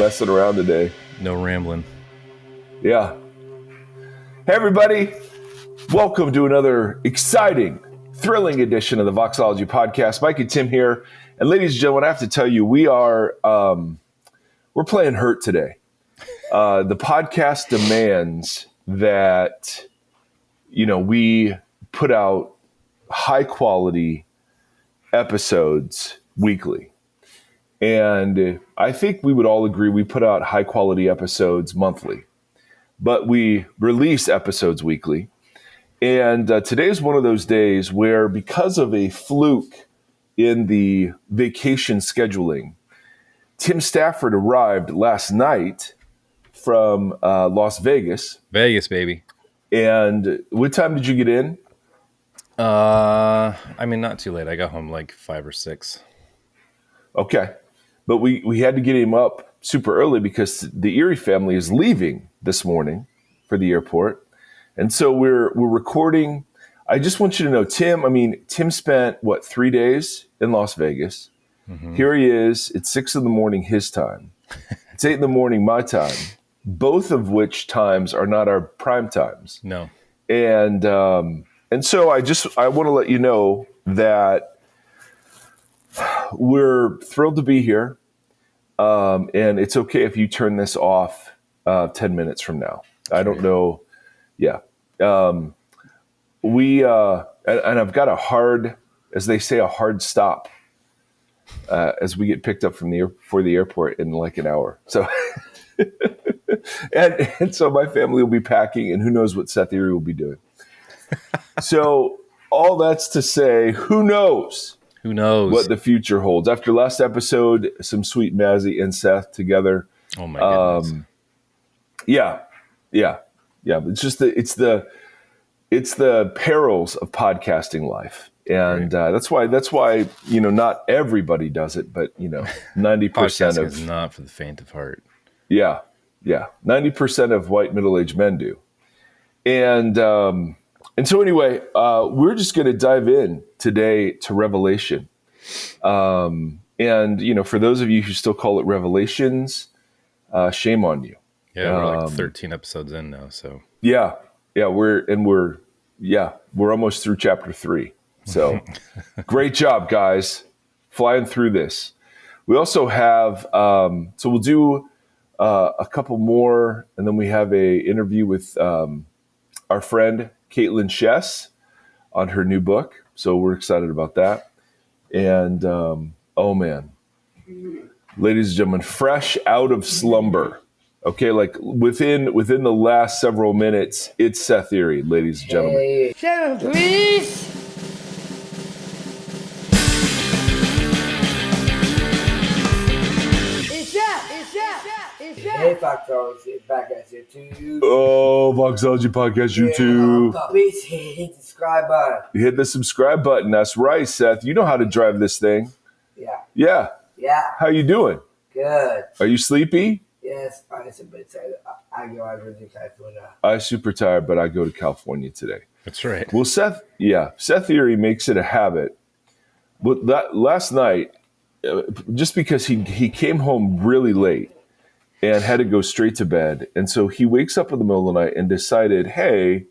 messing around today. No rambling. Yeah. Hey, everybody. Welcome to another exciting, thrilling edition of the Voxology Podcast. Mike and Tim here. And ladies and gentlemen, I have to tell you, we're playing hurt today. The podcast demands that, we put out high quality episodes weekly. And I think we would all agree we put out high quality episodes monthly, but we release episodes weekly. And today is one of those days where, because of a fluke in the vacation scheduling, Tim Stafford arrived last night from Las Vegas. Vegas, baby. And what time did you get in? Not too late. I got home like 5 or 6. Okay. But we had to get him up super early because the Erre family is leaving this morning for the airport. And so we're recording. I just want you to know, Tim spent, 3 days in Las Vegas. Mm-hmm. Here he is. It's 6 in the morning his time. It's 8 in the morning my time, both of which times are not our prime times. No. And so I want to let you know that we're thrilled to be here. And it's okay if you turn this off 10 minutes from now. I don't know. Yeah. And I've got a hard stop as we get picked up for the airport in like an hour. So, and so my family will be packing, and who knows what Seth Erre will be doing. So all that's to say, who knows? Who knows what the future holds? After last episode, some sweet Mazzy and Seth together. Oh my goodness! Yeah. It's the perils of podcasting life, and right. That's why not everybody does it, but 90% of is not for the faint of heart. Yeah, 90% of white middle-aged men do, and so anyway, we're just going to dive in today to Revelation. And, for those of you who still call it Revelations, shame on you. Yeah, we're like 13 episodes in now, so. Yeah, we're almost through chapter 3. So great job, guys, flying through this. We also have, so we'll do a couple more, and then we have a interview with our friend, Caitlin Chess, on her new book. So we're excited about that. And, oh man, ladies and gentlemen, fresh out of slumber. Okay. Like within the last several minutes, it's Seth Erre, ladies and gentlemen. Hey. 7, please. Hey, Voxology, back at YouTube. Oh, Voxology Podcast YouTube. Please hit the subscribe button. Hit the subscribe button. That's right, Seth. You know how to drive this thing. Yeah. How you doing? Good. Are you sleepy? Yes, I'm super tired. I go over to California. I'm super tired, but I go to California today. That's right. Well, Seth Erre makes it a habit. But that last night, just because he came home really late and had to go straight to bed. And so he wakes up in the middle of the night and decided, hey,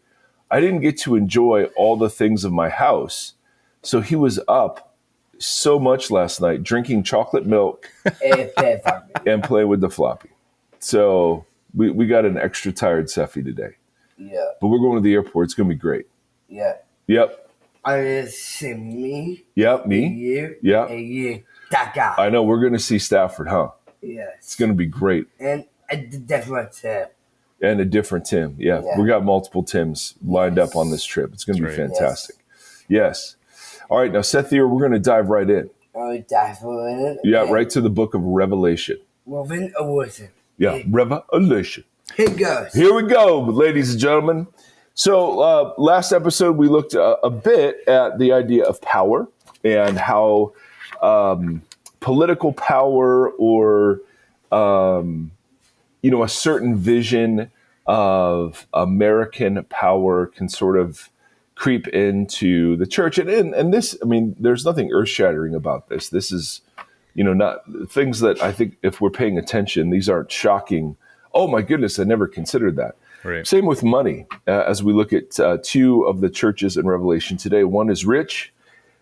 I didn't get to enjoy all the things of my house. So he was up so much last night, drinking chocolate milk and playing with the floppy. So we got an extra tired Seffy today. Yeah. But we're going to the airport. It's going to be great. Yeah. Yep. I see me. Yep, me. You. Yeah. And you. That guy. I know. We're going to see Stafford, huh? Yes. It's going to be great. And a different Tim. And a different Tim. Yeah. We got multiple Tims lined up on this trip. It's going to be fantastic. Yes. All right. Now, Seth Erre, we're going to dive right in. Oh, dive in? Yeah, right to the book of Revelation. Revelation. Yeah, Revelation. Here goes. Here we go, ladies and gentlemen. So last episode, we looked a bit at the idea of power and how political power or a certain vision of American power can sort of creep into the church. And this, I mean, there's nothing earth-shattering about this. This is not things that I think if we're paying attention, these aren't shocking. Oh my goodness, I never considered that. Right. Same with money. As we look at two of the churches in Revelation today, one is rich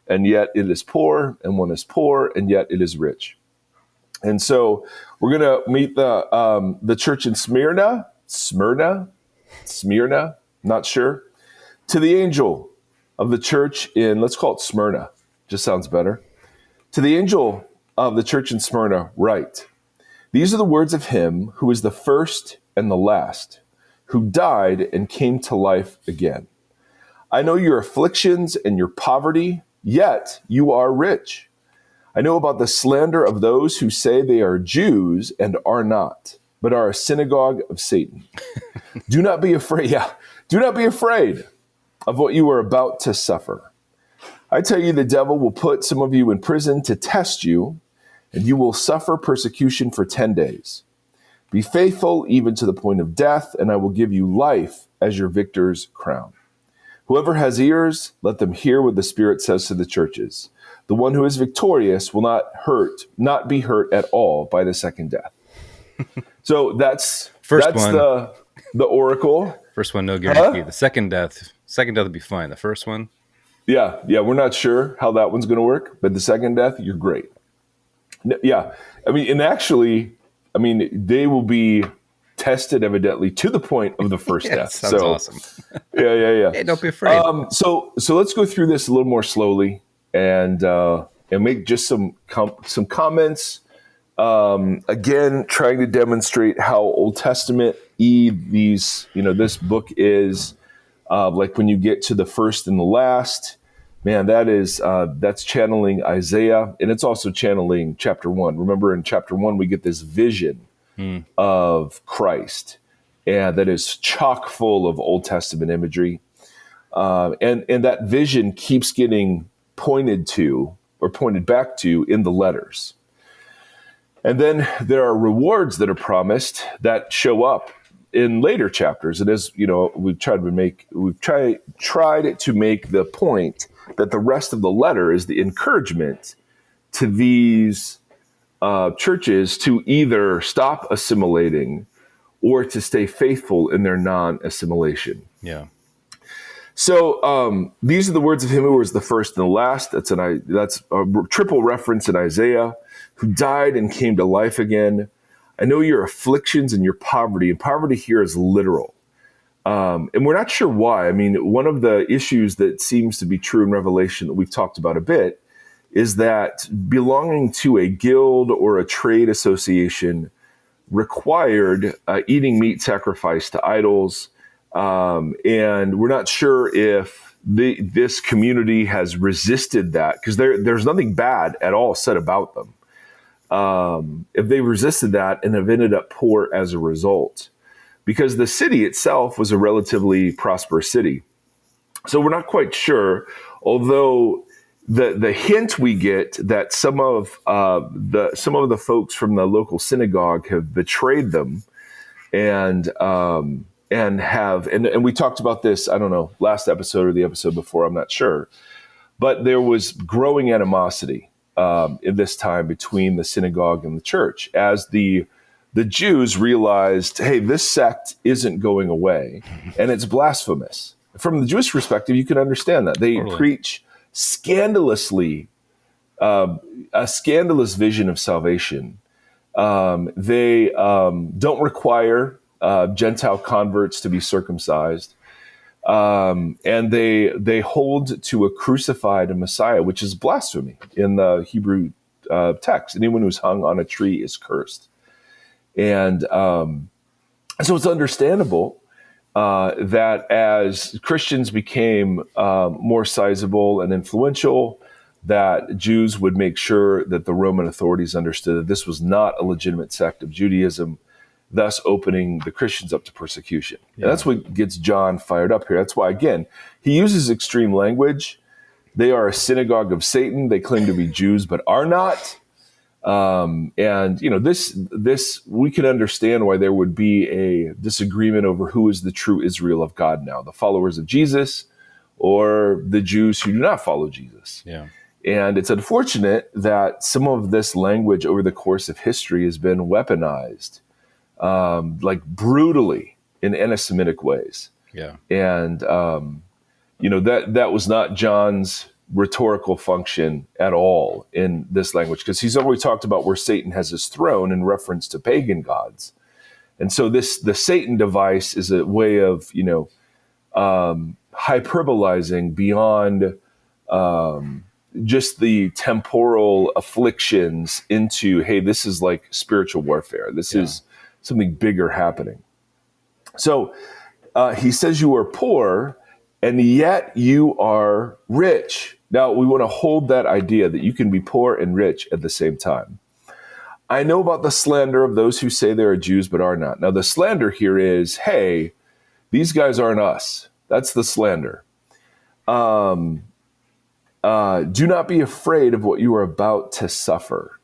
and yet it is poor, and one is poor and yet it is rich. And so we're going to meet the church in Smyrna, not sure, to the angel of the church in, let's call it Smyrna, just sounds better. To the angel of the church in Smyrna, write, these are the words of him who is the first and the last, who died and came to life again. I know your afflictions and your poverty, yet you are rich. I know about the slander of those who say they are Jews and are not, but are a synagogue of Satan. Do not be afraid. Yeah, do not be afraid of what you are about to suffer. I tell you, the devil will put some of you in prison to test you, and you will suffer persecution for 10 days. Be faithful even to the point of death, and I will give you life as your victor's crown. Whoever has ears, let them hear what the Spirit says to the churches. The one who is victorious will not be hurt at all by the second death. So that's the oracle. First one, no guarantee. The second death would be fine. The first one, yeah, we're not sure how that one's going to work, but the second death, you're great. Yeah, they will be tested evidently to the point of the first death. Sounds awesome. Yeah. Hey, don't be afraid. So let's go through this a little more slowly and make just some comments. Again, trying to demonstrate how Old Testament this book is. Like when you get to the first and the last, man, that's channeling Isaiah, and it's also channeling chapter 1. Remember, in chapter 1, we get this vision of Christ, and that is chock full of Old Testament imagery. And that vision keeps getting pointed back to in the letters. And then there are rewards that are promised that show up in later chapters. And as we've tried to make the point that the rest of the letter is the encouragement to these churches to either stop assimilating or to stay faithful in their non-assimilation. Yeah. So these are the words of him who was the first and the last. That's a triple reference in Isaiah, who died and came to life again. I know your afflictions and your poverty, and poverty here is literal. And we're not sure why. I mean, one of the issues that seems to be true in Revelation that we've talked about a bit is that belonging to a guild or a trade association required eating meat sacrificed to idols. And we're not sure if this community has resisted that, because there's nothing bad at all said about them. If they resisted that and have ended up poor as a result, because the city itself was a relatively prosperous city. So we're not quite sure, although the hint we get that some of the folks from the local synagogue have betrayed them and we talked about this, I don't know, last episode or the episode before, I'm not sure, but there was growing animosity in this time between the synagogue and the church, as the Jews realized, hey, this sect isn't going away, and it's blasphemous. From the Jewish perspective, you can understand that. They preach scandalously, a scandalous vision of salvation. They don't require Gentile converts to be circumcised. And they hold to a crucified Messiah, which is blasphemy in the Hebrew text. Anyone who's hung on a tree is cursed. And so it's understandable that as Christians became more sizable and influential, that Jews would make sure that the Roman authorities understood that this was not a legitimate sect of Judaism, thus opening the Christians up to persecution. Yeah. And that's what gets John fired up here. That's why, again, he uses extreme language. They are a synagogue of Satan. They claim to be Jews, but are not. And this we can understand why there would be a disagreement over who is the true Israel of God now, the followers of Jesus or the Jews who do not follow Jesus. Yeah. And it's unfortunate that some of this language over the course of history has been weaponized, like brutally in anti-Semitic ways. Yeah. And, that was not John's rhetorical function at all in this language, because he's always talked about where Satan has his throne in reference to pagan gods. And so the Satan device is a way of, hyperbolizing beyond just the temporal afflictions into, hey, this is like spiritual warfare. This is something bigger happening. So he says you are poor, and yet you are rich. Now, we want to hold that idea that you can be poor and rich at the same time. I know about the slander of those who say they are Jews but are not. Now, the slander here is, hey, these guys aren't us. That's the slander. Do not be afraid of what you are about to suffer.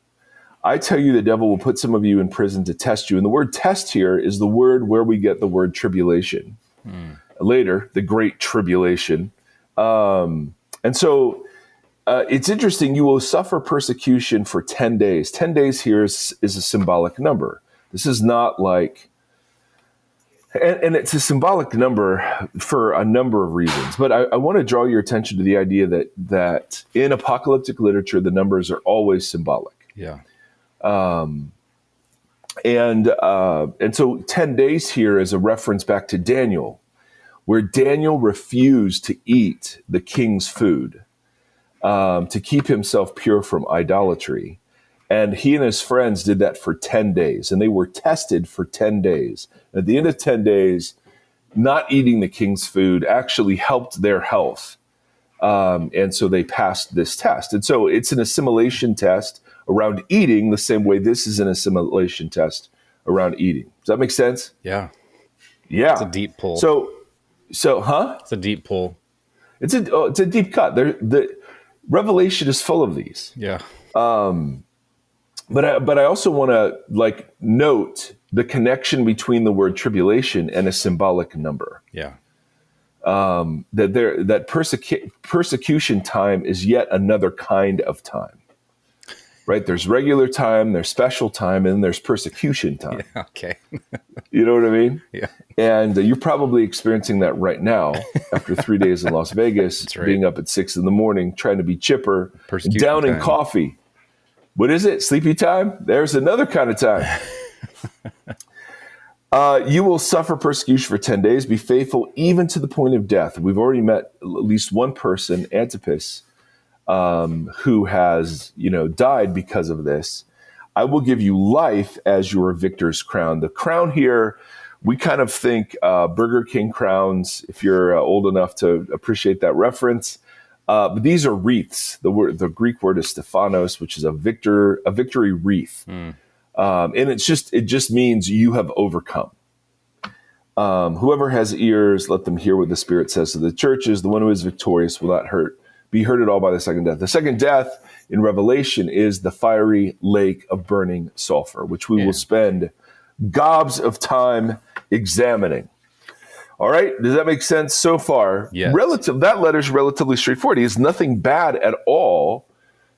I tell you, the devil will put some of you in prison to test you. And the word test here is the word where we get the word tribulation. Later, the great tribulation. And so it's interesting. You will suffer persecution for 10 days. 10 days here is a symbolic number. This is not like, and it's a symbolic number for a number of reasons. But I want to draw your attention to the idea that in apocalyptic literature, the numbers are always symbolic. Yeah. And so 10 days here is a reference back to Daniel, where Daniel refused to eat the king's food to keep himself pure from idolatry. And he and his friends did that for 10 days, and they were tested for 10 days. At the end of 10 days, not eating the king's food actually helped their health. And so they passed this test. And so it's an assimilation test around eating the same way this is an assimilation test around eating. Does that make sense? Yeah. Yeah. It's a deep pull. So, It's a deep pull. It's a deep cut. The Revelation is full of these. Yeah. But I also want to note the connection between the word tribulation and a symbolic number. Yeah. That persecution time is yet another kind of time. Right? There's regular time, there's special time, and then there's persecution time. Yeah, okay. You know what I mean? Yeah. And you're probably experiencing that right now after 3 days in Las Vegas, right. being up at 6 a.m, trying to be chipper, Persecution downing time. coffee. What is it? Sleepy time? There's another kind of time. You will suffer persecution for 10 days. Be faithful even to the point of death. We've already met at least one person, Antipas, who has, died because of this. I will give you life as your victor's crown. The crown here, we kind of think Burger King crowns, if you're old enough to appreciate that reference. But these are wreaths. The Greek word is Stephanos, which is a victory wreath. And it just means you have overcome. Whoever has ears, let them hear what the Spirit says to the churches. The one who is victorious will not be hurt at all by the second death. The second death in Revelation is the fiery lake of burning sulfur, which we will spend gobs of time examining. All right, does that make sense so far? Yes. That letter's relatively straightforward. He has nothing bad at all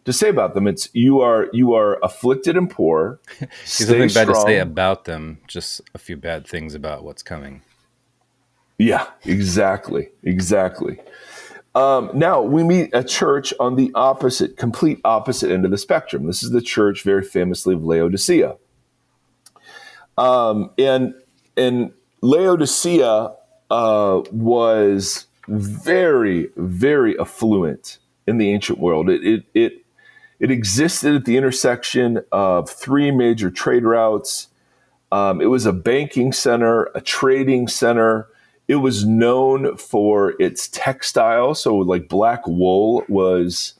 to say about them. It's you are afflicted and poor. There's nothing bad to say about them, just a few bad things about what's coming. Yeah, exactly. Now, we meet a church on the complete opposite end of the spectrum. This is the church, very famously, of Laodicea. And Laodicea was very, very affluent in the ancient world. It existed at the intersection of three major trade routes. It was a banking center, a trading center. It was known for its textile. So like black wool was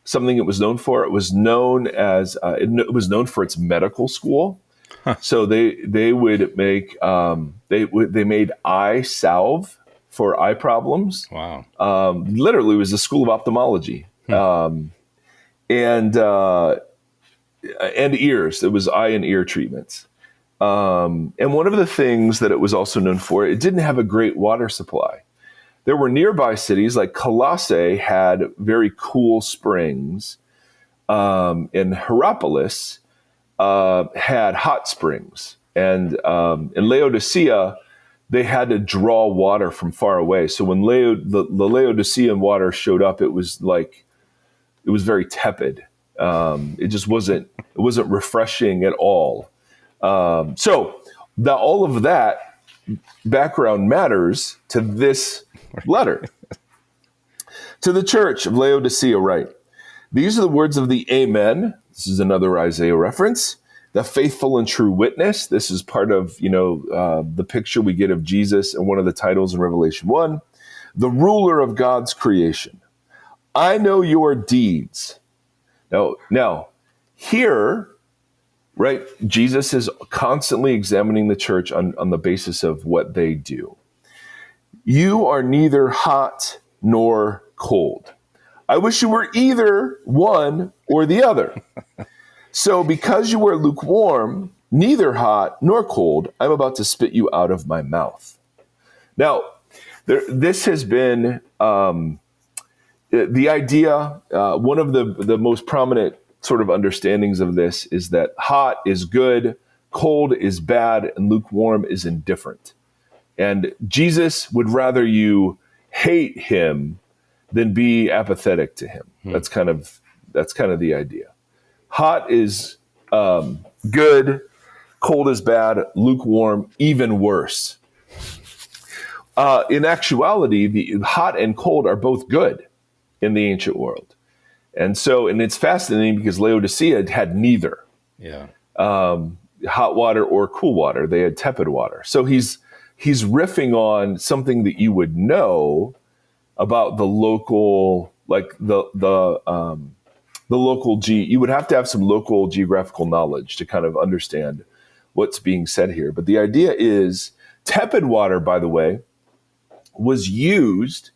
something it was known for. It was known as, it was known for its medical school. Huh. So they would make, they made eye salve for eye problems. Wow. Literally it was a school of ophthalmology. And ears. It was eye and ear treatments. And one of the things that it was also known for, it didn't have a great water supply. there were nearby cities like Colossae had very cool springs, and Hierapolis had hot springs, and in Laodicea they had to draw water from far away. So when the Laodicean water showed up, it was very tepid. It just wasn't refreshing at all. So all of that background matters to this letter. To the church of Laodicea, write, these are the words of the Amen. This is another Isaiah reference. The faithful and true witness. This is part of, the picture we get of Jesus and one of the titles in Revelation 1. The ruler of God's creation. I know your deeds. Now, here, right, Jesus is constantly examining the church on the basis of what they do. You are neither hot nor cold. I wish you were either one or the other. So because you are lukewarm, neither hot nor cold, I'm about to spit you out of my mouth. Now, this has been the idea, one of the most prominent sort of understandings of this is that hot is good, cold is bad, and lukewarm is indifferent. And Jesus would rather you hate him than be apathetic to him. That's kind of the idea. Hot is good, cold is bad, lukewarm even worse. In actuality, the hot and cold are both good in the ancient world. And it's fascinating because Laodicea had neither. Yeah. Hot water or cool water. They had tepid water. So he's riffing on something that you would know about the local, like the local you would have to have some local geographical knowledge to kind of understand what's being said here. But the idea is tepid water, by the way, was used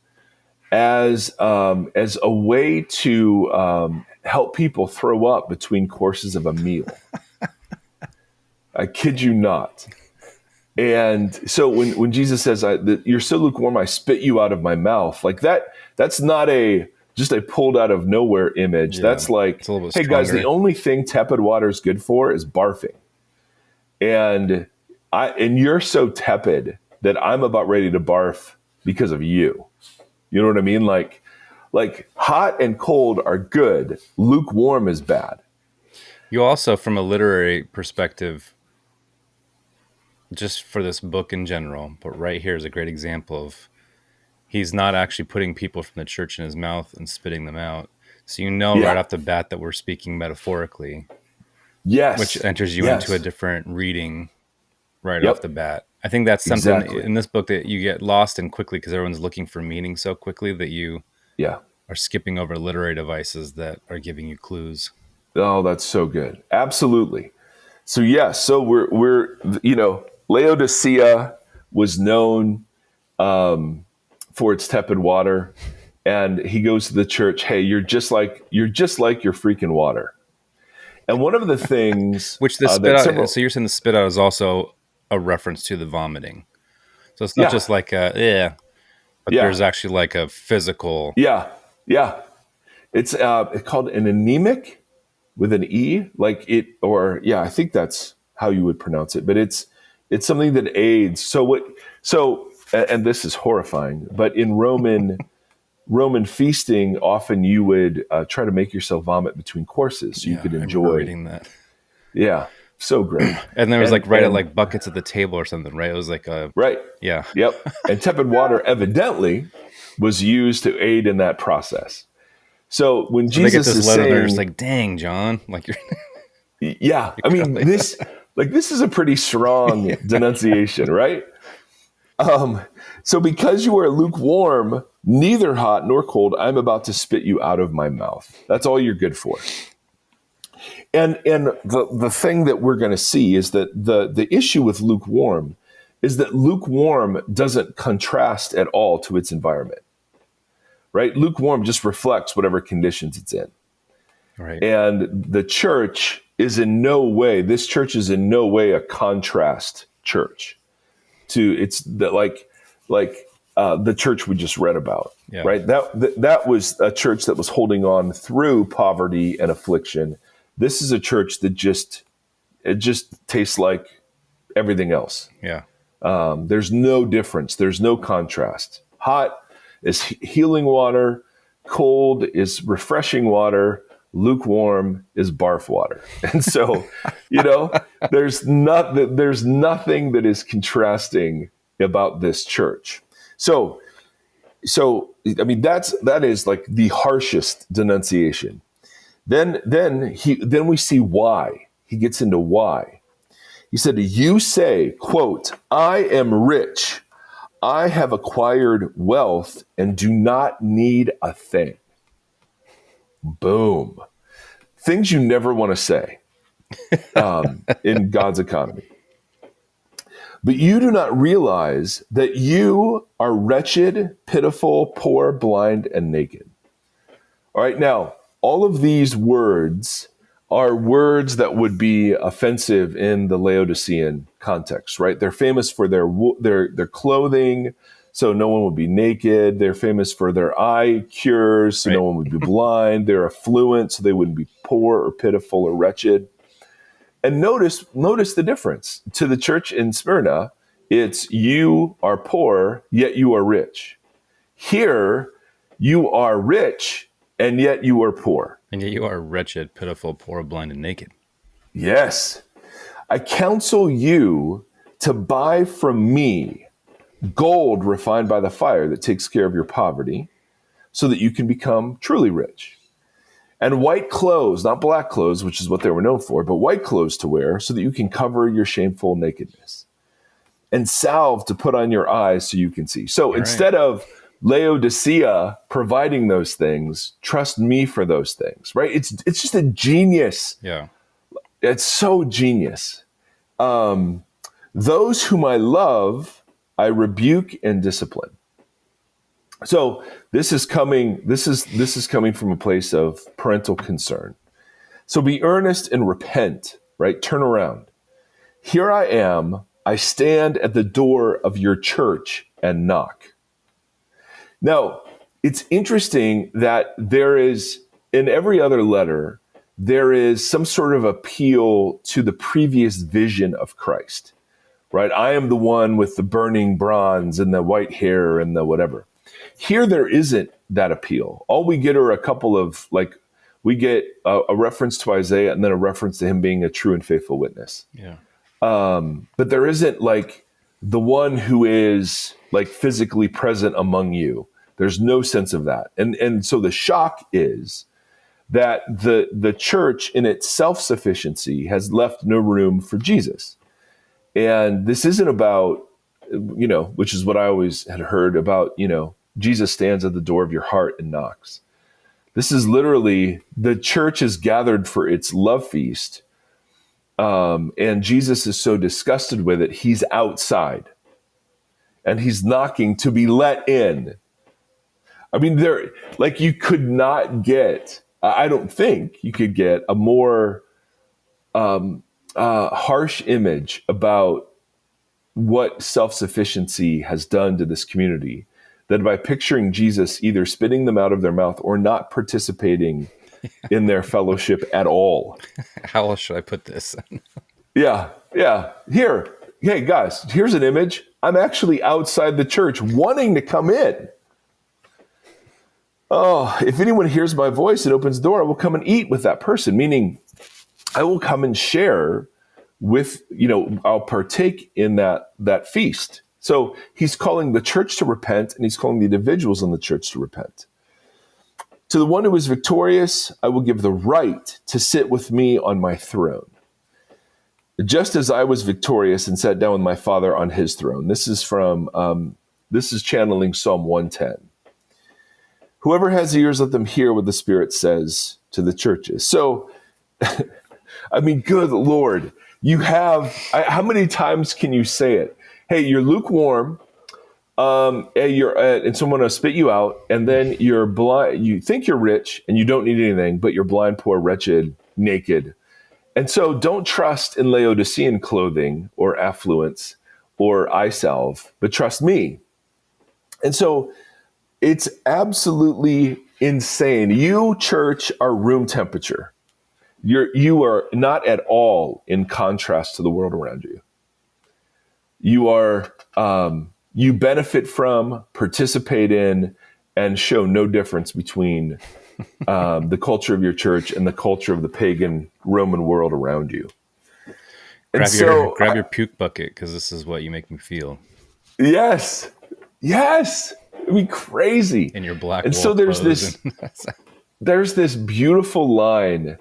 as a way to help people throw up between courses of a meal. I kid you not. And so when Jesus says, you're so lukewarm, I spit you out of my mouth, like that's not just a pulled out of nowhere image. Yeah, that's like, hey guys, the only thing tepid water is good for is barfing. And you're so tepid that I'm about ready to barf because of you. You know what I mean? Like hot and cold are good. Lukewarm is bad. You also, from a literary perspective, just for this book in general, but right here is a great example of he's not actually putting people from the church in his mouth and spitting them out. So right off the bat that we're speaking metaphorically. Yes. Which enters you into a different reading right off the bat. I think that's something in this book that you get lost in quickly because everyone's looking for meaning so quickly that you are skipping over literary devices that are giving you clues. Oh, that's so good. Absolutely. So so we're Laodicea was known for its tepid water, and he goes to the church, hey, you're just like your freaking water. And one of the things which the spit out, so you're saying the spit out is also a reference to the vomiting. So it's not just like but there's actually like a physical. Yeah. It's called an anemic with an E, like it, or I think that's how you would pronounce it. But it's something that aids. And this is horrifying, but in Roman feasting, often you would try to make yourself vomit between courses so you could enjoy. Reading that. Yeah, so great. And there was at like buckets at the table or something, right? It was like a right. Yeah. Yep. And tepid water evidently was used to aid in that process. So when Jesus they get this is letter, saying, they're just like, "Dang, John!" Like you're. Yeah, I mean this is a pretty strong denunciation, right? So because you are lukewarm, neither hot nor cold, I'm about to spit you out of my mouth. That's all you're good for. And the thing that we're going to see is that the issue with lukewarm is that lukewarm doesn't contrast at all to its environment, right? Lukewarm just reflects whatever conditions it's in. Right. And the church is in no way a contrast church. It's that the church we just read about, right? That was a church that was holding on through poverty and affliction. This is a church that just tastes like everything else. Yeah. There's no difference. There's no contrast. Hot is healing water. Cold is refreshing water. Lukewarm is barf water. And so, there's nothing that is contrasting about this church. So I mean, that is like the harshest denunciation. Then we see why. He gets into why. He said, you say, quote, I am rich. I have acquired wealth and do not need a thing. Boom. Things you never want to say in God's economy. But you do not realize that you are wretched, pitiful, poor, blind, and naked. All right, now, all of these words are words that would be offensive in the Laodicean context, right? They're famous for their clothing, so no one would be naked. They're famous for their eye cures, so no one would be blind. They're affluent, so they wouldn't be poor or pitiful or wretched. And notice the difference. To the church in Smyrna, it's you are poor, yet you are rich. Here, you are rich, and yet you are poor. And yet you are wretched, pitiful, poor, blind, and naked. Yes. I counsel you to buy from me gold refined by the fire that takes care of your poverty, so that you can become truly rich. And white clothes, not black clothes, which is what they were known for, but white clothes to wear, so that you can cover your shameful nakedness. And salve to put on your eyes so you can see. So instead of Laodicea providing those things, trust me for those things, right? It's just a genius. Yeah. It's so genius. Those whom I love, I rebuke and discipline. So this is coming from a place of parental concern. So be earnest and repent, right? Turn around. Here I am. I stand at the door of your church and knock. Now, it's interesting that there is, in every other letter, there is some sort of appeal to the previous vision of Christ, right? I am the one with the burning bronze and the white hair and the whatever. Here, there isn't that appeal. All we get are a couple of, we get a reference to Isaiah and then a reference to him being a true and faithful witness. Yeah. But there isn't the one who is physically present among you. There's no sense of that. And so the shock is that the church in its self-sufficiency has left no room for Jesus. And this isn't about, which is what I always had heard about, Jesus stands at the door of your heart and knocks. This is literally, the church is gathered for its love feast. And Jesus is so disgusted with it, he's outside. And he's knocking to be let in. I mean, you could not get, I don't think you could get a more harsh image about what self-sufficiency has done to this community than by picturing Jesus either spitting them out of their mouth or not participating in their fellowship at all. How else should I put this? Yeah. Here, hey guys, here's an image. I'm actually outside the church wanting to come in. Oh, if anyone hears my voice and opens the door, I will come and eat with that person, meaning I will come and share with, I'll partake in that feast. So he's calling the church to repent, and he's calling the individuals in the church to repent. To the one who is victorious, I will give the right to sit with me on my throne, just as I was victorious and sat down with my Father on his throne. This is channeling Psalm 110. Whoever has ears, let them hear what the Spirit says to the churches. So, I mean, good Lord, how many times can you say it? Hey, you're lukewarm, and someone will spit you out, and then you're blind. You think you're rich, and you don't need anything, but you're blind, poor, wretched, naked. And so don't trust in Laodicean clothing or affluence or eye salve, but trust me. And so it's absolutely insane. You, church, are room temperature. You are not at all in contrast to the world around you. You are, you benefit from, participate in, and show no difference between the culture of your church and the culture of the pagan Roman world around you. Grab your puke bucket, because this is what you make me feel. Yes. It'd be crazy. In your black and wool so there's clothes. there's this beautiful line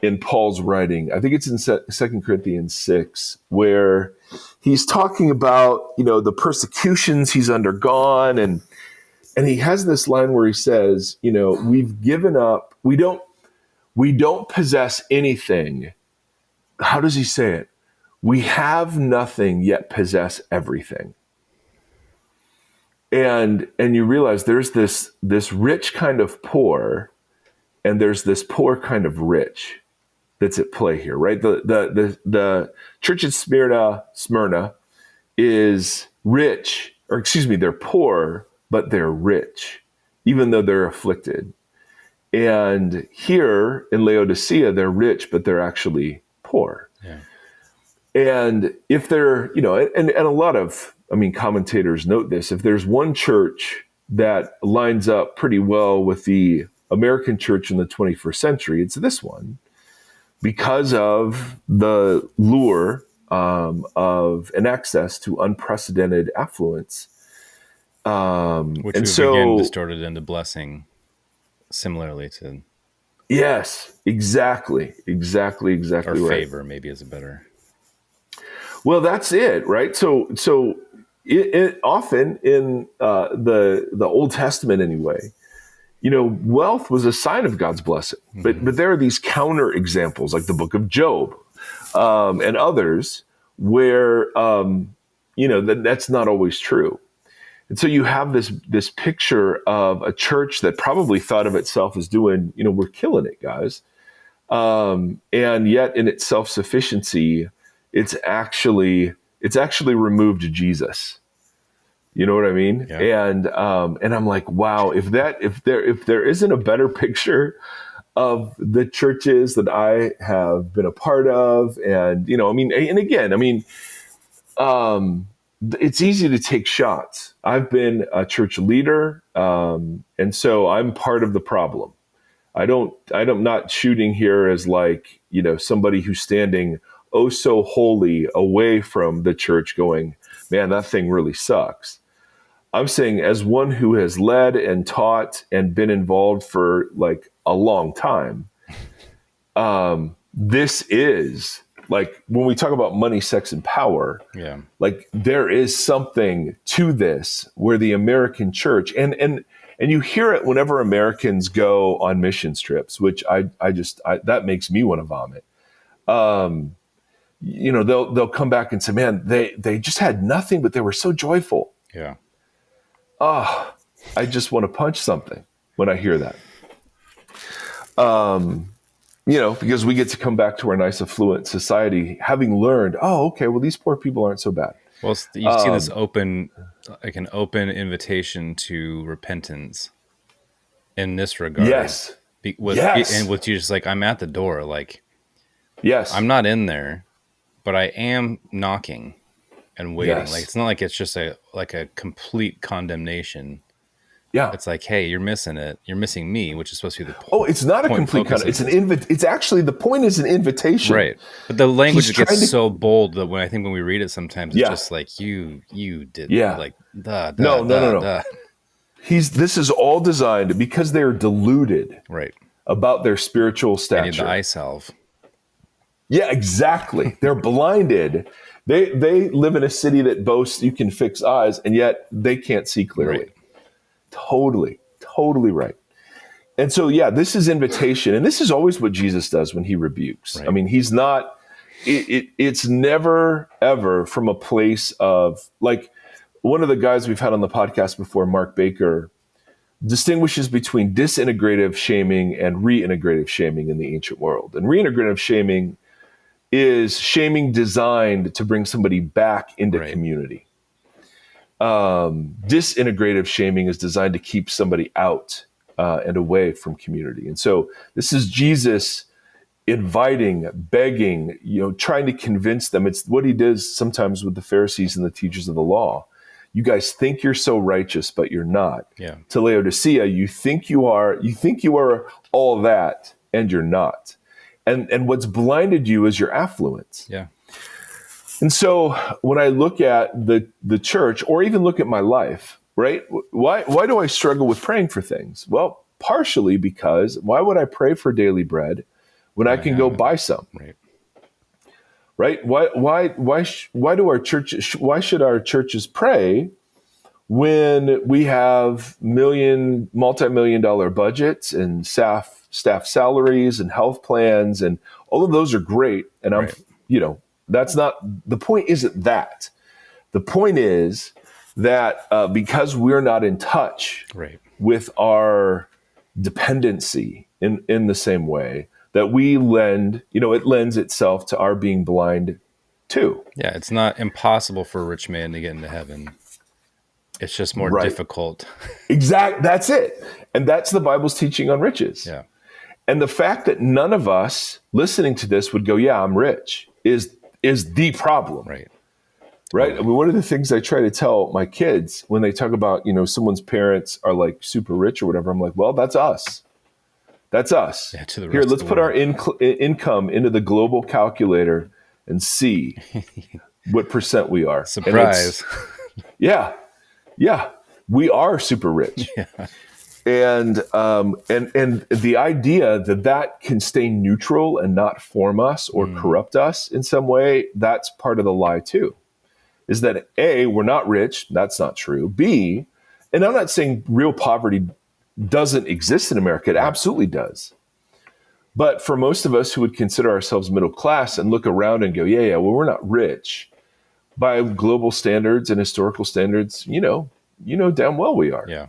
in Paul's writing. I think it's in 2 Corinthians 6, where he's talking about, the persecutions he's undergone. And he has this line where he says, we've given up. We don't possess anything. How does he say it? We have nothing yet possess everything. And you realize there's this rich kind of poor, and there's this poor kind of rich that's at play here, right? The church at Smyrna is rich, or excuse me, they're poor, but they're rich, even though they're afflicted. And here in Laodicea, they're rich, but they're actually poor. Yeah. And if they're, and a lot of, commentators note this, if there's one church that lines up pretty well with the American church in the 21st century, it's this one, because of the lure of an access to unprecedented affluence. Which we've again distorted into blessing, similarly to... Yes, exactly or right. Favor maybe is a better... Well, that's it, right? So it often in the Old Testament anyway, wealth was a sign of God's blessing. Mm-hmm. But there are these counter examples, like the book of Job and others, where that's not always true. And so you have this picture of a church that probably thought of itself as doing, we're killing it, guys. And yet in its self-sufficiency, it's actually removed Jesus. You know what I mean? Yeah. And I'm like, wow, if there isn't a better picture of the churches that I have been a part of, and it's easy to take shots. I've been a church leader, and so I'm part of the problem. I'm not shooting here as like, somebody who's standing oh so holy away from the church going, man, that thing really sucks. I'm saying, as one who has led and taught and been involved for like a long time, this is like, when we talk about money, sex, and power, like there is something to this where the American church, and you hear it whenever Americans go on missions trips, which I that makes me want to vomit. They'll come back and say, man, they just had nothing, but they were so joyful. Yeah. Oh, I just want to punch something when I hear that. Because we get to come back to our nice affluent society, having learned, oh, okay, well, these poor people aren't so bad. Well, you see this an open invitation to repentance in this regard. Yes. And with you just like, I'm at the door, like, yes, I'm not in there, but I am knocking and waiting. Yes. Like, it's not like it's just a complete condemnation. Yeah. It's like, hey, you're missing it. You're missing me, which is supposed to be the point. Oh, it's not a complete condemnation. It's actually, the point is an invitation. Right. But the language gets so bold that when we read it sometimes, it's just like, you did, like, No. This is all designed because they're deluded about their spiritual stature. They need the eye salve. Yeah, exactly. They're blinded. They live in a city that boasts you can fix eyes, and yet they can't see clearly. Right. Totally right. And so, this is invitation. And this is always what Jesus does when he rebukes. Right. I mean, he's not, it's never, ever from a place of, like, one of the guys we've had on the podcast before, Mark Baker, distinguishes between disintegrative shaming and reintegrative shaming in the ancient world. And reintegrative shaming is shaming designed to bring somebody back into community. Disintegrative shaming is designed to keep somebody out and away from community. And so this is Jesus inviting, begging, trying to convince them. It's what he does sometimes with the Pharisees and the teachers of the law. You guys think you're so righteous, but you're not. Yeah. To Laodicea, you think you are all that, and you're not. And what's blinded you is your affluence. Yeah. And so when I look at the church, or even look at my life, right? Why do I struggle with praying for things? Well, partially because why would I pray for daily bread when I can go buy some? Right? Why should our churches pray when we have multi-million dollar budgets and staff salaries and health plans, and all of those are great. And that's not the point. Isn't that the point? Is that because we're not in touch with our dependency in the same way that we lend, it lends itself to our being blind too. Yeah, it's not impossible for a rich man to get into heaven. It's just more difficult. Exactly. That's it. And that's the Bible's teaching on riches. Yeah. And the fact that none of us listening to this would go, yeah, I'm rich, is the problem. Right. I mean, one of the things I try to tell my kids when they talk about, someone's parents are like super rich or whatever, I'm like, well, that's us. That's us. Yeah, to the Here, rest let's of the put our income into the global calculator and see what percent we are. Surprise. Yeah. We are super rich. Yeah. And the idea that can stay neutral and not form us or corrupt us in some way, that's part of the lie too. Is that A, we're not rich. That's not true. B, and I'm not saying real poverty doesn't exist in America. It absolutely does. But for most of us who would consider ourselves middle class and look around and go, yeah, well, we're not rich by global standards and historical standards, damn well we are. Yeah.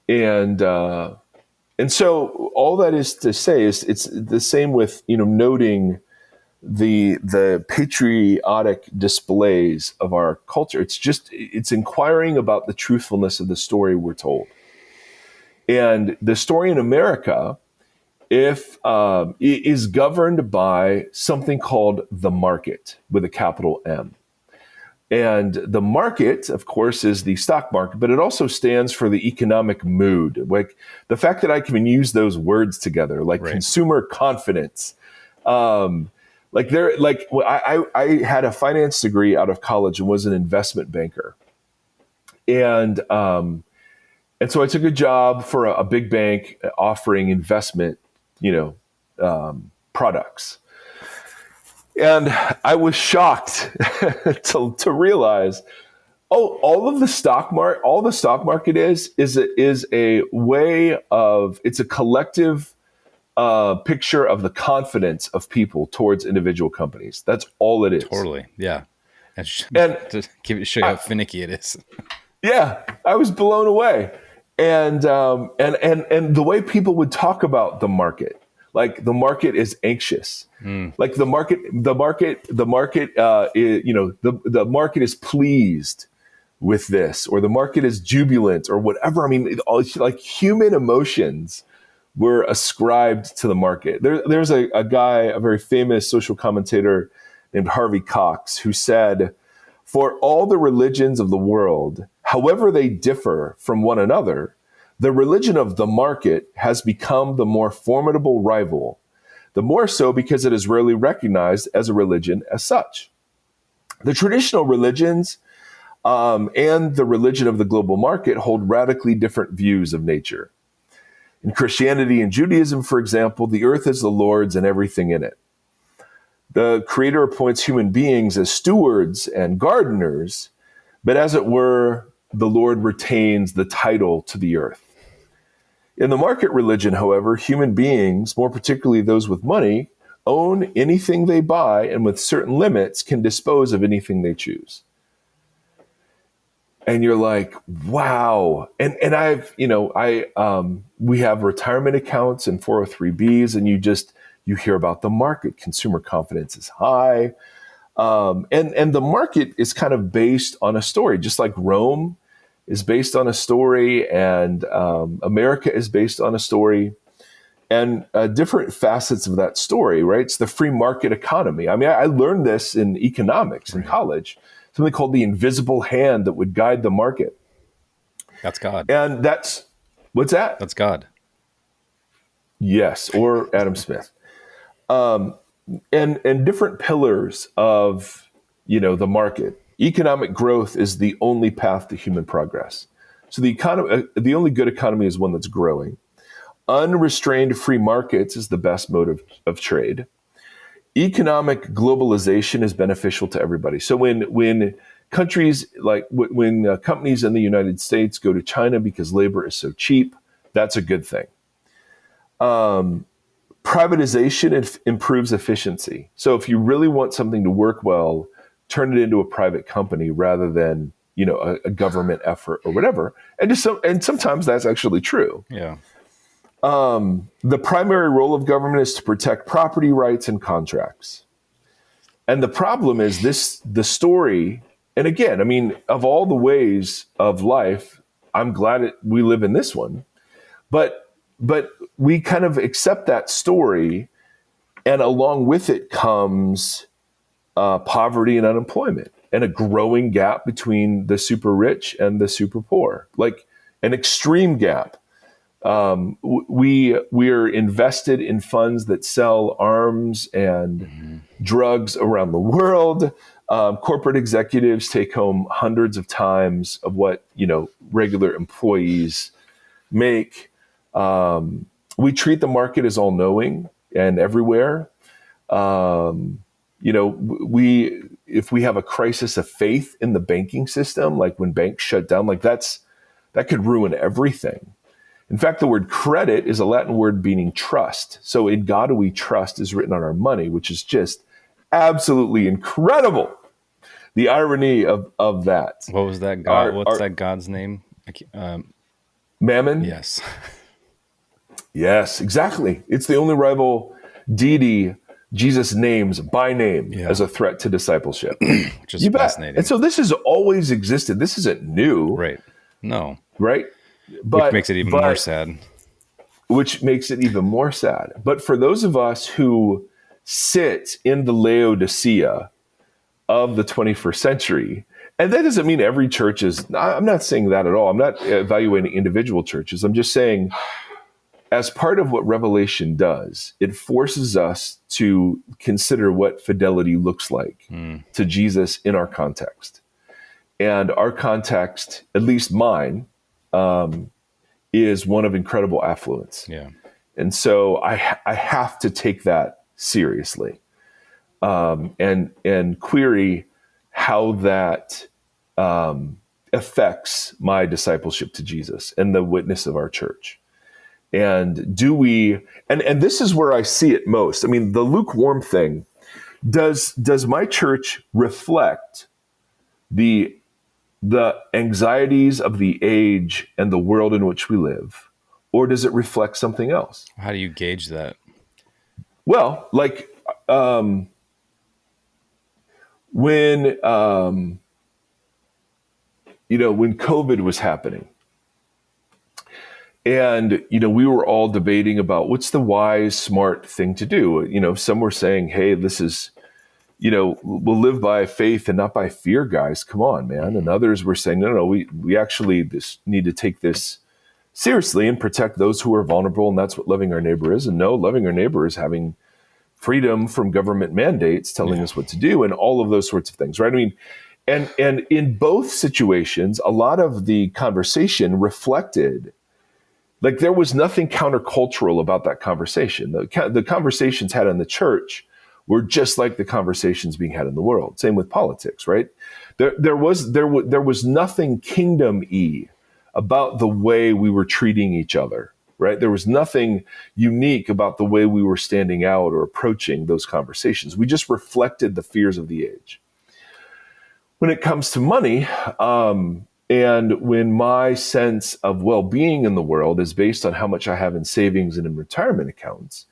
And so all that is to say is it's the same with, noting the patriotic displays of our culture. It's inquiring about the truthfulness of the story we're told. And the story in America, is governed by something called the market with a capital M. And the market, of course, is the stock market, but it also stands for the economic mood. Like the fact that I can use those words together, like consumer confidence. I had a finance degree out of college and was an investment banker. And so I took a job for a big bank offering investment, products. And I was shocked to realize, all the stock market is a way of, it's a collective picture of the confidence of people towards individual companies. That's all it is. Totally. Yeah. And to show you how finicky it is. Yeah, I was blown away. And the way people would talk about the market, like the market is anxious, like the market is pleased with this, or the market is jubilant, or whatever. I mean, like human emotions were ascribed to the market. There's a guy, a very famous social commentator named Harvey Cox, who said, "For all the religions of the world, however they differ from one another, the religion of the market has become the more formidable rival, the more so because it is rarely recognized as a religion as such. The traditional religions and the religion of the global market hold radically different views of nature. In Christianity and Judaism, for example, the earth is the Lord's and everything in it. The Creator appoints human beings as stewards and gardeners, but as it were, the Lord retains the title to the earth. In the market religion, however, human beings, more particularly those with money, own anything they buy and with certain limits can dispose of anything they choose." And you're like, wow. And we have retirement accounts and 403Bs, and you hear about the market. Consumer confidence is high. And the market is kind of based on a story, just like Rome is based on a story, and America is based on a story, and different facets of that story, right? It's the free market economy. I mean, I learned this in economics in college, something called the invisible hand that would guide the market. That's God. And what's that? That's God. Yes, or Adam Smith. And different pillars of, the market. Economic growth is the only path to human progress. So the only good economy is one that's growing. Unrestrained free markets is the best mode of trade. Economic globalization is beneficial to everybody. So when countries when companies in the United States go to China because labor is so cheap, that's a good thing. Privatization improves efficiency. So if you really want something to work well, turn it into a private company rather than a government effort or whatever. And sometimes that's actually true. Yeah. The primary role of government is to protect property rights and contracts. And the problem is the story. And again, I mean, of all the ways of life, I'm glad we live in this one. But we kind of accept that story, and along with it comes poverty and unemployment, and a growing gap between the super rich and the super poor, like an extreme gap. We're invested in funds that sell arms and drugs around the world. Corporate executives take home hundreds of times of what regular employees make. We treat the market as all-knowing and everywhere. If we have a crisis of faith in the banking system, like when banks shut down, like that could ruin everything. In fact, the word credit is a Latin word meaning trust. So in God we trust is written on our money, which is just absolutely incredible. The irony of that. What was that God? What's that God's name? Mammon? Yes. Yes, exactly. It's the only rival deity Jesus names by name as a threat to discipleship. Which is fascinating. And so this has always existed. This isn't new. Right. No. Right? Which makes it even more sad. Which makes it even more sad. But for those of us who sit in the Laodicea of the 21st century, and that doesn't mean every church is, I'm not saying that at all. I'm not evaluating individual churches. I'm just saying, as part of what Revelation does, it forces us to consider what fidelity looks like to Jesus in our context. And our context, at least mine, is one of incredible affluence. Yeah. And so I have to take that seriously and query how that affects my discipleship to Jesus and the witness of our church. And do we, and this is where I see it most. I mean, the lukewarm thing, does my church reflect the anxieties of the age and the world in which we live, or does it reflect something else? How do you gauge that? Well, like when COVID was happening, and we were all debating about what's the wise, smart thing to do. Some were saying, "Hey, this is." We'll live by faith and not by fear, guys. Come on, man. And others were saying, no, we actually need to take this seriously and protect those who are vulnerable. And that's what loving our neighbor is. And no, loving our neighbor is having freedom from government mandates telling us what to do and all of those sorts of things, right? I mean, and in both situations, a lot of the conversation reflected, like there was nothing countercultural about that conversation. The conversations had in the church were just like the conversations being had in the world. Same with politics, right? There was nothing kingdom-y about the way we were treating each other, right? There was nothing unique about the way we were standing out or approaching those conversations. We just reflected the fears of the age. When it comes to money, and when my sense of well-being in the world is based on how much I have in savings and in retirement accounts,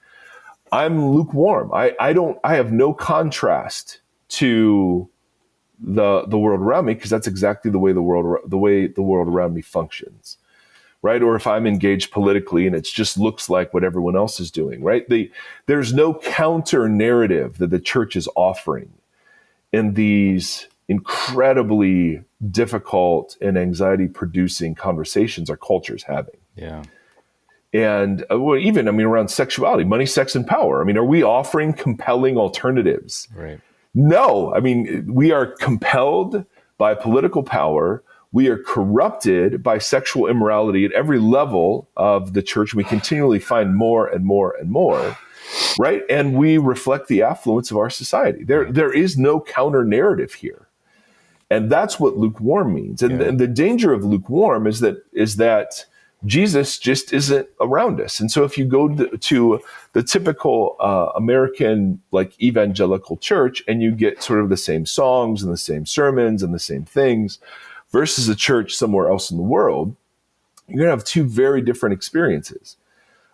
I'm lukewarm. I have no contrast to the world around me, because that's exactly the way the world around me functions, right? Or if I'm engaged politically and it just looks like what everyone else is doing, right? There's no counter narrative that the church is offering in these incredibly difficult and anxiety producing conversations our culture is having. Yeah. And even, around sexuality, money, sex, and power. Are we offering compelling alternatives? Right. No. We are compelled by political power. We are corrupted by sexual immorality at every level of the church. We continually find more and more and more, right? And we reflect the affluence of our society. There is no counter narrative here. And that's what lukewarm means. And the danger of lukewarm is that Jesus just isn't around us. And so if you go to the typical American evangelical church and you get sort of the same songs and the same sermons and the same things versus a church somewhere else in the world, you're going to have two very different experiences.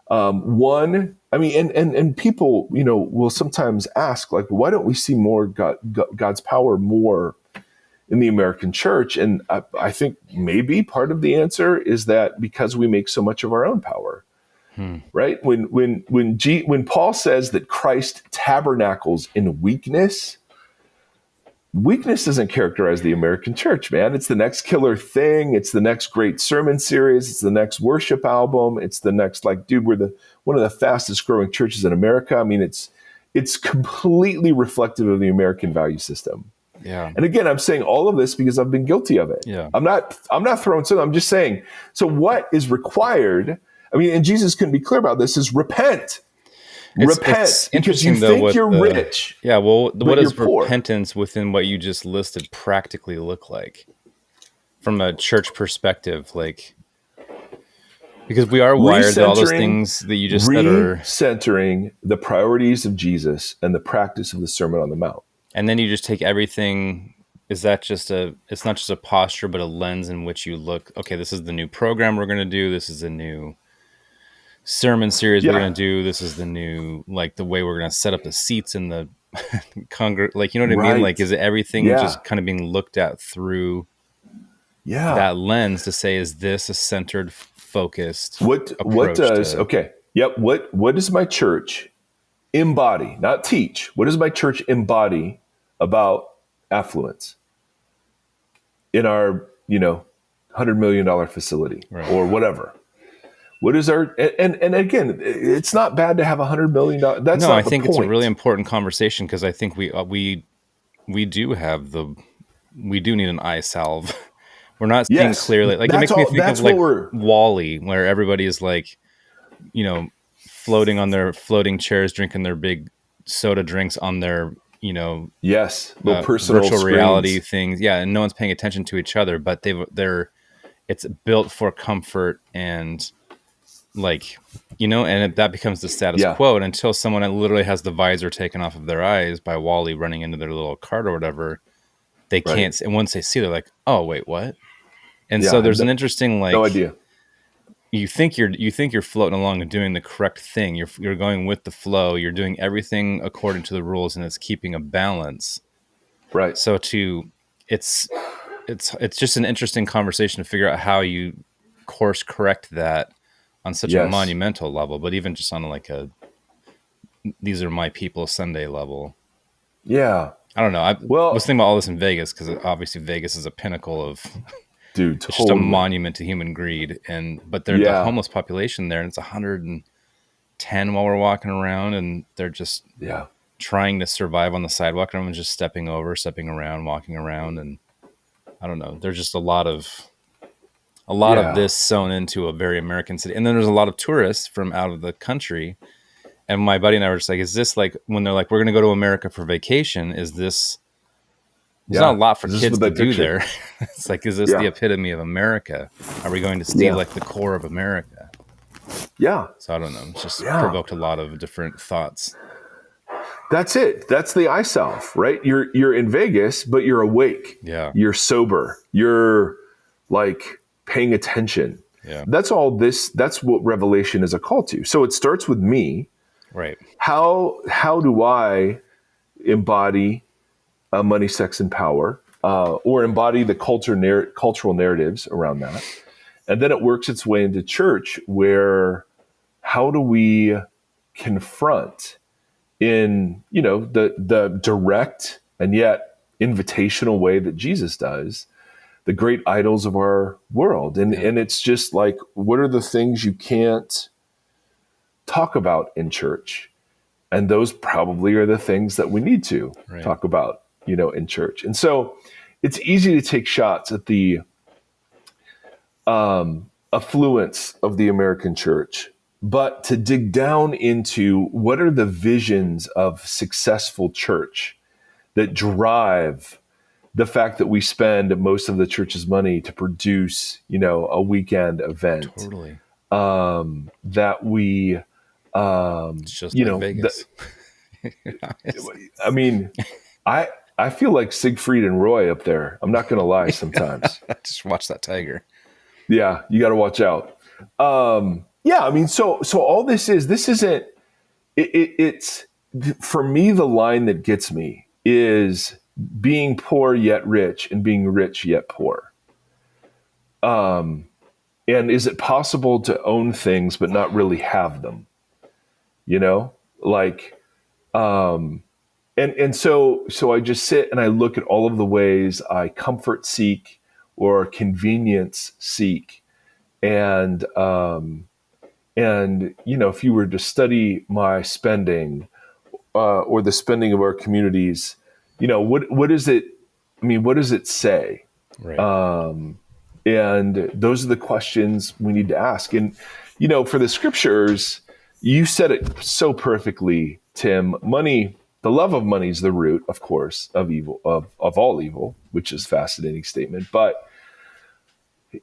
One, and people, will sometimes ask, why don't we see more God's power more in the American church? And I think maybe part of the answer is that because we make so much of our own power, right? When Paul says that Christ tabernacles in weakness doesn't characterize the American church, man. It's the next killer thing. It's the next great sermon series. It's the next worship album. It's the next, we're one of the fastest growing churches in America. It's completely reflective of the American value system. Yeah. And again, I'm saying all of this because I've been guilty of it. Yeah. I'm not throwing something. I'm just saying, so what is required? And Jesus couldn't be clear about this, is repent. Repent, because you think you're rich. Yeah, well, what does poor. Repentance within what you just listed practically look like from a church perspective? Because we are wired to all those things that you just said are... Recentering the priorities of Jesus and the practice of the Sermon on the Mount. And then you just take everything... It's not just a posture, but a lens in which you look, okay, this is the new program we're going to do. This is the new sermon series we're going to do. This is the new, the way we're going to set up the seats in the you know what I mean? Is everything just kind of being looked at through that lens to say, is this a centered, focused approach? What does my church embody, not teach? What does my church embody about affluence in our, $100 million facility or whatever? What is our, and again, it's not bad to have $100 million. That's not I think the point. It's a really important conversation, because I think we do need an eye salve. We're not seeing clearly. It makes me think of WALL-E, where everybody is floating on their floating chairs, drinking their big soda drinks on their, little personal virtual reality things. Yeah. And no one's paying attention to each other, but it's built for comfort and that becomes the status quo. And until someone literally has the visor taken off of their eyes by WALL-E running into their little cart or whatever, they can't. And once they see, they're like, oh, wait, what? And so there's an interesting, no idea. You think you're floating along and doing the correct thing. You're going with the flow. You're doing everything according to the rules, and it's keeping a balance. Right. So it's just an interesting conversation to figure out how you course correct that on such a monumental level, but even just on these are my people Sunday level. Yeah. I don't know. I was thinking about all this in Vegas, because obviously Vegas is a pinnacle of, dude, it's just a monument to human greed. But there's the homeless population there, and it's 110 while we're walking around, and they're just trying to survive on the sidewalk. Everyone's just stepping around, walking around. And I don't know. There's just a lot of this sewn into a very American city. And then there's a lot of tourists from out of the country. And my buddy and I were just like, is this when they're like, we're going to go to America for vacation? Is this, there's not a lot for kids to do there. It's like, is this the epitome of America? Are we going to see the core of America? Yeah. So I don't know. It's just provoked a lot of different thoughts. That's it. That's the eye salve, right? You're in Vegas, but you're awake. Yeah. You're sober. You're paying attention. Yeah. That's what Revelation is a call to. So it starts with me. Right. How do I embody money, sex, and power, or embody the cultural narratives around that. And then it works its way into church, where how do we confront in, the direct and yet invitational way that Jesus does, the great idols of our world. And it's just like, what are the things you can't talk about in church? And those probably are the things that we need to talk about, in church. And so it's easy to take shots at the affluence of the American church, but to dig down into what are the visions of successful church that drive the fact that we spend most of the church's money to produce, a weekend event. Totally. That we, it's just like Vegas. I mean, I feel like Siegfried and Roy up there. I'm not going to lie sometimes. Just watch that tiger. Yeah, you got to watch out. I mean, so all this isn't, it's, for me, the line that gets me is being poor yet rich and being rich yet poor. And is it possible to own things but not really have them? And so I just sit and I look at all of the ways I comfort seek or convenience seek. And if you were to study my spending, or the spending of our communities, what is it? I mean, what does it say? Right. And those are the questions we need to ask. And, for the scriptures, you said it so perfectly, Tim. Money, the love of money is the root, of course, of evil, of all evil, which is a fascinating statement. But,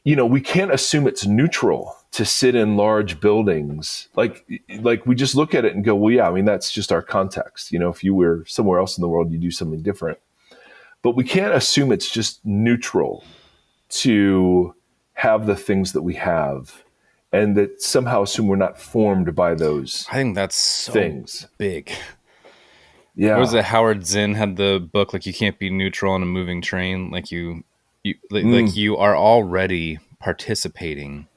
we can't assume it's neutral to sit in large buildings. Like we just look at it and go, well, yeah, I mean, that's just our context. If you were somewhere else in the world, you do something different. But we can't assume it's just neutral to have the things that we have, and that somehow assume we're not formed by those. I think that's so things. Big. Yeah. What was it? Howard Zinn had the book, like, you can't be neutral on a moving train. Like like you are already participating,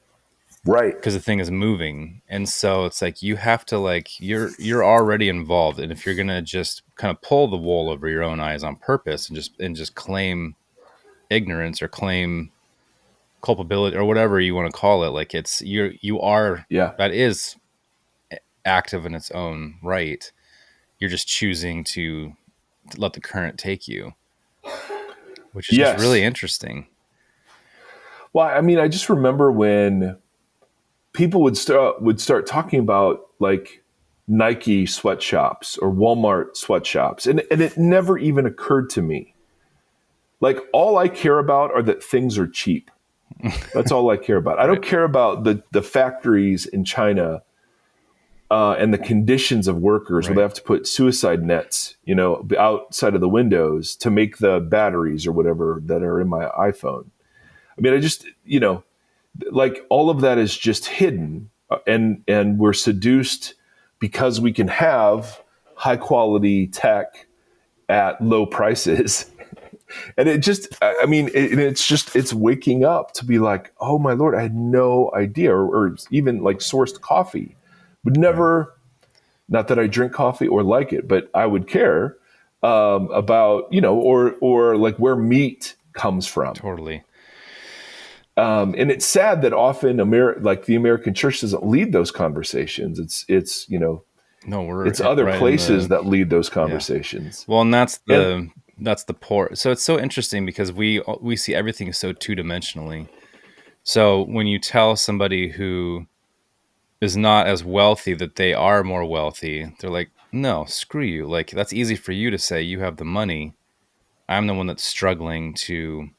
right? Because the thing is moving. And so it's like, you have to, like, you're already involved. And if you're going to just kind of pull the wool over your own eyes on purpose and just claim ignorance or claim culpability or whatever you want to call it, like, it's, you are, that is active in its own right. You're just choosing to let the current take you, which is just really interesting. Well, I mean, I just remember when people would start talking about, like, Nike sweatshops or Walmart sweatshops, and it never even occurred to me. Like, all I care about are that things are cheap. That's all I care about. I don't care about the factories in China and the conditions of workers where they have to put suicide nets, outside of the windows to make the batteries or whatever that are in my iPhone. I mean, I just, like, all of that is just hidden, and we're seduced because we can have high quality tech at low prices. And it just, I mean, it's waking up to be like, oh my Lord, I had no idea, or even like sourced coffee. Would never, not that I drink coffee or like it, but I would care about, or like where meat comes from. Totally. And it's sad that often the American church doesn't lead those conversations. It's other places that lead those conversations. Yeah. Well, and that's the poor. So it's so interesting because we see everything so two-dimensionally. So when you tell somebody who is not as wealthy that they are more wealthy, they're like, no, screw you. Like, that's easy for you to say. You have the money. I'm the one that's struggling to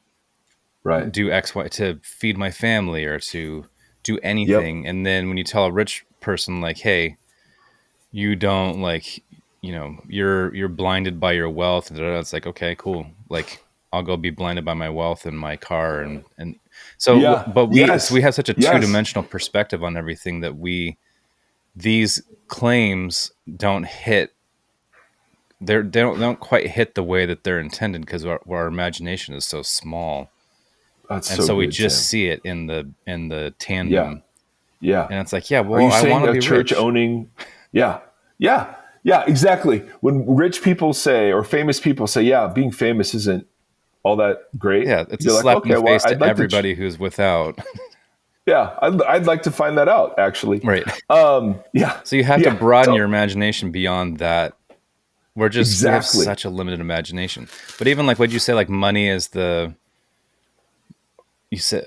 do X, Y, to feed my family or to do anything. Yep. And then when you tell a rich person, like, hey, you don't, like, you're blinded by your wealth, and it's like, okay, cool. Like, I'll go be blinded by my wealth and my car. And so, but we have such a two-dimensional perspective on everything that these claims don't hit they don't quite hit the way that they're intended because our imagination is so small. That's and so so we good, just Tim. see it in the tandem. Yeah. And it's like, yeah, Are well, you I saying want to a be church rich. owning? Yeah, exactly. When rich people say, or famous people say, yeah, being famous isn't all that great. Yeah, it's You're a like, slap in okay, the well, face I'd to like everybody who's without. Yeah, I'd like to find that out, actually. Right. Yeah. So you have to broaden your imagination beyond that. We have such a limited imagination. But even like what you say, like money is you said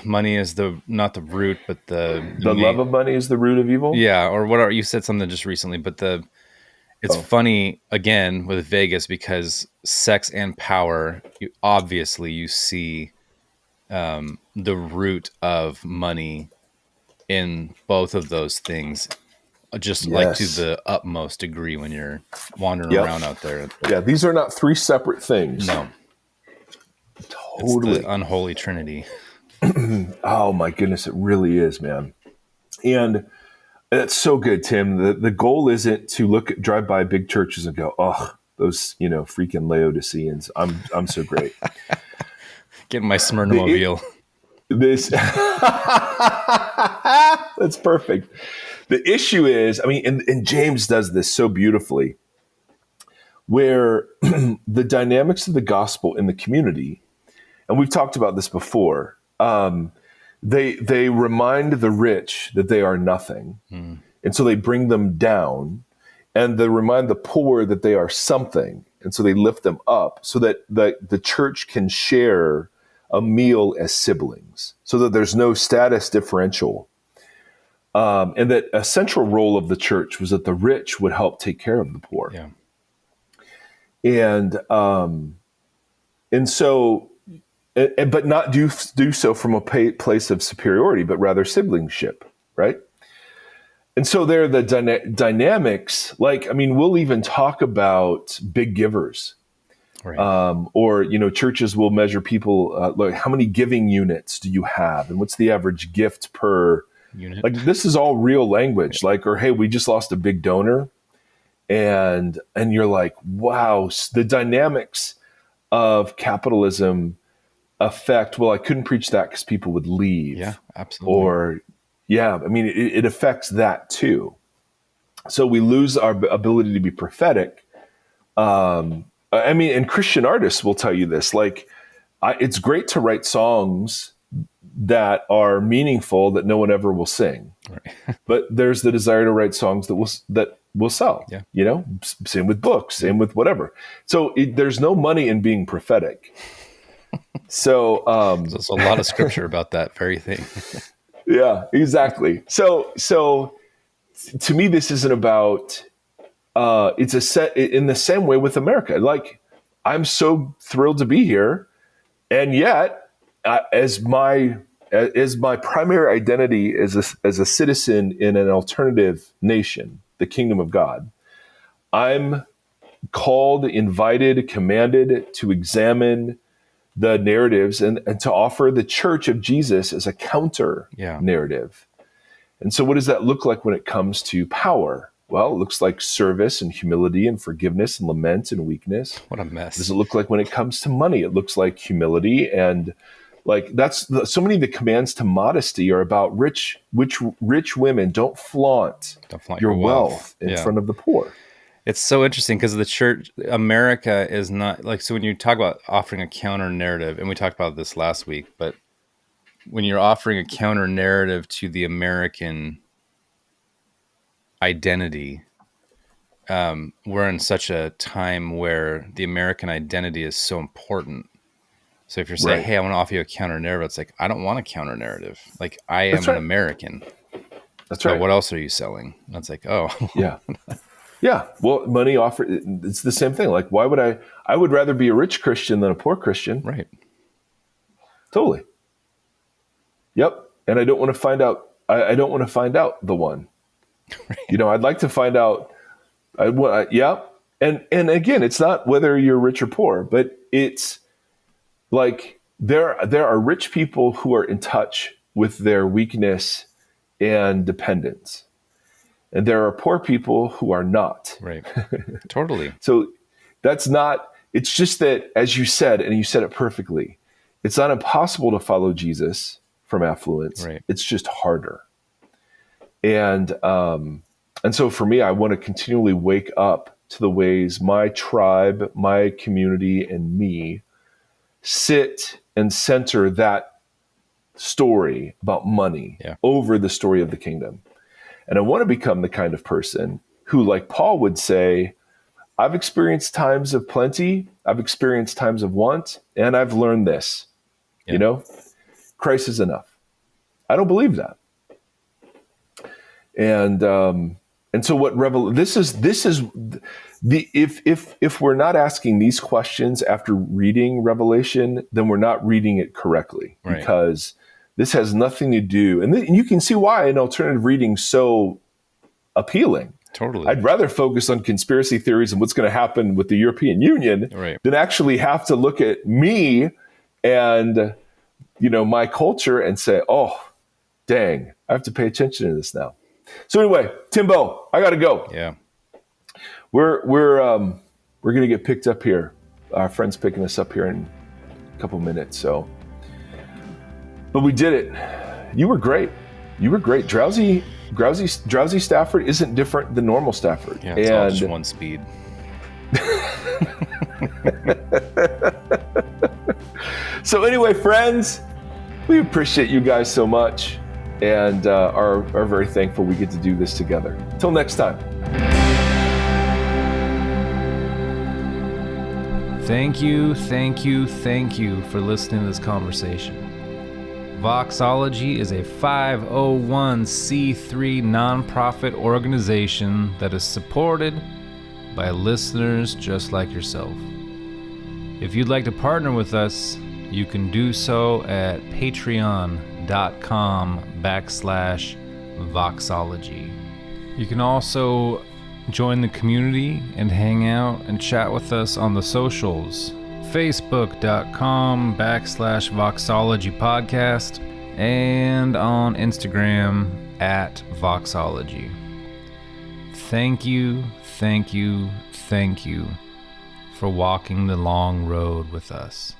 money is not the root, but the love of money is the root of evil. Yeah. Or whatever. You said something just recently, but it's funny again with Vegas because sex and power, you see the root of money in both of those things, just like to the utmost degree when you're wandering around out there. Yeah, these are not three separate things. No. Totally. It's the unholy trinity. Oh my goodness, it really is, man. And that's so good, Tim. The goal isn't to drive by big churches and go, oh, those, freaking Laodiceans. I'm so great. Getting my Smyrna mobile. That's perfect. The issue is, and James does this so beautifully, where the dynamics of the gospel in the community, and we've talked about this before, they remind the rich that they are nothing. And so they bring them down, and they remind the poor that they are something. And so they lift them up so that the church can share a meal as siblings, so that there's no status differential. And that a central role of the church was that the rich would help take care of the poor. Yeah. And so, but not do so from a place of superiority, but rather siblingship, right? And so there are the dynamics, we'll even talk about big givers. Right. Or, churches will measure people, like how many giving units do you have? And what's the average gift per unit? Like, this is all real language. Or, hey, we just lost a big donor. And you're like, wow, the dynamics of capitalism affect, well, I couldn't preach that because people would leave. Yeah, absolutely. Or, it affects that too. So we lose our ability to be prophetic. And Christian artists will tell you this, it's great to write songs that are meaningful that no one ever will sing. Right. But there's the desire to write songs that will sell. Yeah. Same with books, same with whatever. So there's no money in being prophetic. So there's a lot of scripture about that very thing. Yeah, exactly. So to me, this isn't about. It's a set in the same way with America. I'm so thrilled to be here, and yet, as my primary identity as a citizen in an alternative nation, the kingdom of God, I'm called, invited, commanded to examine the narratives and to offer the church of Jesus as a counter narrative. And so what does that look like when it comes to power? Well, it looks like service and humility and forgiveness and lament and weakness. What a mess. What does it look like when it comes to money? It looks like humility and so many of the commands to modesty are about rich women. Don't flaunt your wealth in front of the poor. It's so interesting because the church, America is not so when you talk about offering a counter narrative, and we talked about this last week, but when you're offering a counter narrative to the American identity, we're in such a time where the American identity is so important. So if you're saying, hey, I want to offer you a counter narrative, it's like, I don't want a counter narrative. I am an American. That's right. But what else are you selling? And it's like, oh. Yeah. Yeah. Well, money offer, it's the same thing. Why would I would rather be a rich Christian than a poor Christian. Right. Totally. Yep. And I don't want to find out. I don't want to find out the one. Right. I'd like to find out. Yeah. And again, it's not whether you're rich or poor, but it's there are rich people who are in touch with their weakness and dependence. And there are poor people who are not. Right. Totally. So That's not, it's just that, as you said, and you said it perfectly, it's not impossible to follow Jesus from Affluence. Right. It's just harder. And so for me, I want to continually wake up to the ways my tribe, my community, and me sit and center that story about money over the story of the kingdom. And I want to become the kind of person who, like Paul would say, I've experienced times of plenty, I've experienced times of want, and I've learned this. You know, Christ is enough. I don't believe that. And so what this is the if we're not asking these questions after reading Revelation, then we're not reading it correctly, because this has nothing to do, and you can see why an alternative reading so appealing. Totally. I'd rather focus on conspiracy theories and what's going to happen with the European Union than actually have to look at me and, you know, my culture and say, oh, dang, I have to pay attention to this now. So anyway, Timbo, I got to go. Yeah. We're going to get picked up here. Our friend's picking us up here in a couple minutes. So, but we did it. You were great. You were great. Drowsy Stafford isn't different than normal Stafford. Yeah, it's all just one speed. So anyway, friends, we appreciate you guys so much, and are very thankful we get to do this together. Till next time. Thank you for listening to this conversation. Voxology is a 501c3 nonprofit organization that is supported by listeners just like yourself. If you'd like to partner with us, you can do so at patreon.com/Voxology. You can also join the community and hang out and chat with us on the socials. Facebook.com/Voxology Podcast and on Instagram @Voxology. Thank you for walking the long road with us.